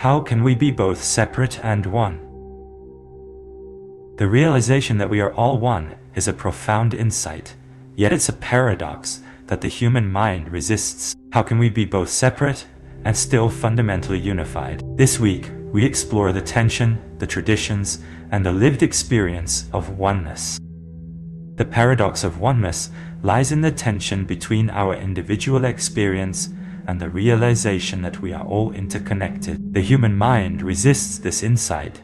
How can we be both separate and one? The realization that we are all one is a profound insight, yet it's a paradox that the human mind resists. How can we be both separate and still fundamentally unified? This week, we explore the tension, the traditions, and the lived experience of oneness. The paradox of oneness lies in the tension between our individual experience and the realization that we are all interconnected. The human mind resists this insight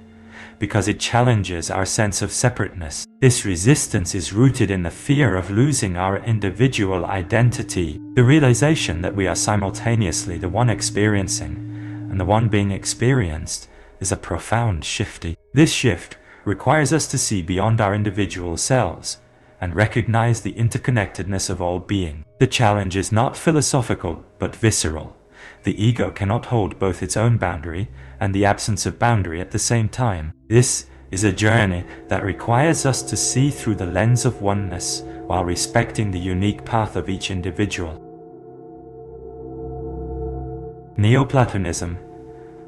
because it challenges our sense of separateness. This resistance is rooted in the fear of losing our individual identity. The realization that we are simultaneously the one experiencing and the one being experienced is a profound shift. This shift requires us to see beyond our individual selves and recognize the interconnectedness of all being. The challenge is not philosophical, but visceral. The ego cannot hold both its own boundary and the absence of boundary at the same time. This is a journey that requires us to see through the lens of oneness while respecting the unique path of each individual. Neoplatonism,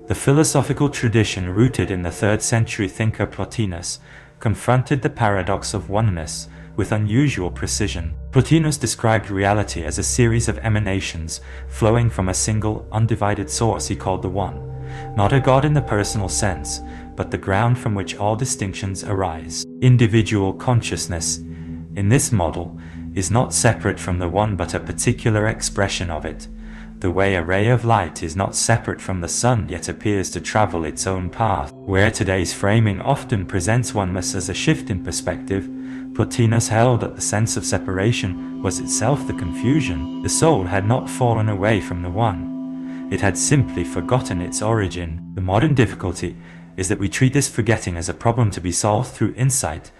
the philosophical tradition rooted in the 3rd century thinker Plotinus, confronted the paradox of oneness with unusual precision. Plotinus described reality as a series of emanations flowing from a single, undivided source he called the One, not a God in the personal sense, but the ground from which all distinctions arise. Individual consciousness, in this model, is not separate from the One but a particular expression of it. The way a ray of light is not separate from the sun yet appears to travel its own path. Where today's framing often presents oneness as a shift in perspective, Plotinus held that the sense of separation was itself the confusion. The soul had not fallen away from the One. It had simply forgotten its origin. The modern difficulty is that we treat this forgetting as a problem to be solved through insight,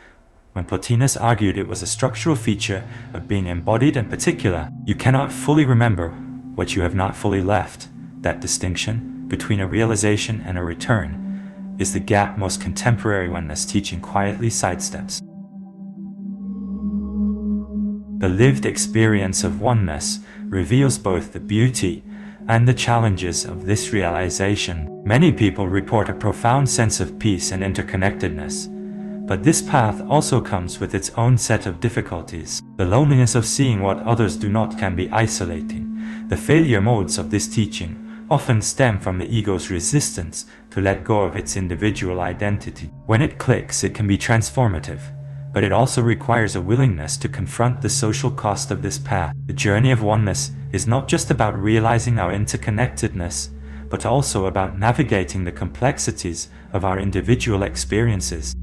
when Plotinus argued it was a structural feature of being embodied and particular. You cannot fully remember what you have not fully left. That distinction between a realization and a return is the gap most contemporary oneness teaching quietly sidesteps. The lived experience of oneness reveals both the beauty and the challenges of this realization. Many people report a profound sense of peace and interconnectedness, but this path also comes with its own set of difficulties. The loneliness of seeing what others do not can be isolating. The failure modes of this teaching often stem from the ego's resistance to let go of its individual identity. When it clicks, it can be transformative, but it also requires a willingness to confront the social cost of this path. The journey of oneness is not just about realizing our interconnectedness, but also about navigating the complexities of our individual experiences.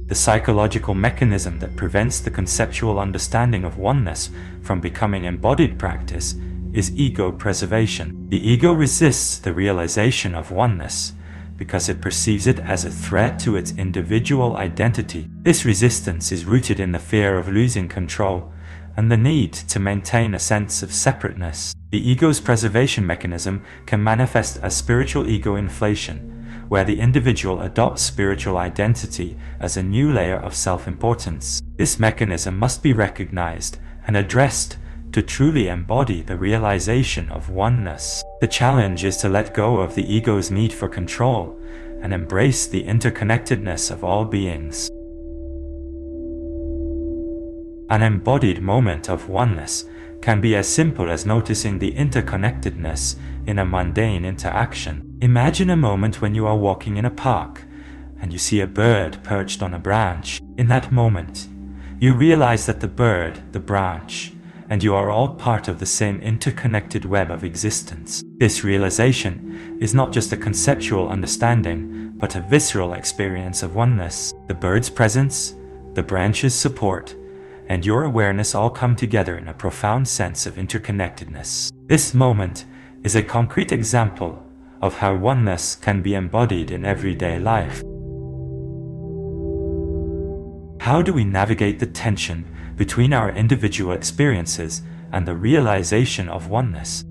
The psychological mechanism that prevents the conceptual understanding of oneness from becoming embodied practice is ego preservation. The ego resists the realization of oneness because it perceives it as a threat to its individual identity. This resistance is rooted in the fear of losing control and the need to maintain a sense of separateness. The ego's preservation mechanism can manifest as spiritual ego inflation, where the individual adopts spiritual identity as a new layer of self-importance. This mechanism must be recognized and addressed to truly embody the realization of oneness. The challenge is to let go of the ego's need for control and embrace the interconnectedness of all beings. An embodied moment of oneness can be as simple as noticing the interconnectedness in a mundane interaction. Imagine a moment when you are walking in a park and you see a bird perched on a branch. In that moment, you realize that the bird, the branch, and you are all part of the same interconnected web of existence. This realization is not just a conceptual understanding, but a visceral experience of oneness. The bird's presence, the branch's support, and your awareness all come together in a profound sense of interconnectedness. This moment is a concrete example of how oneness can be embodied in everyday life. How do we navigate the tension between our individual experiences and the realization of oneness?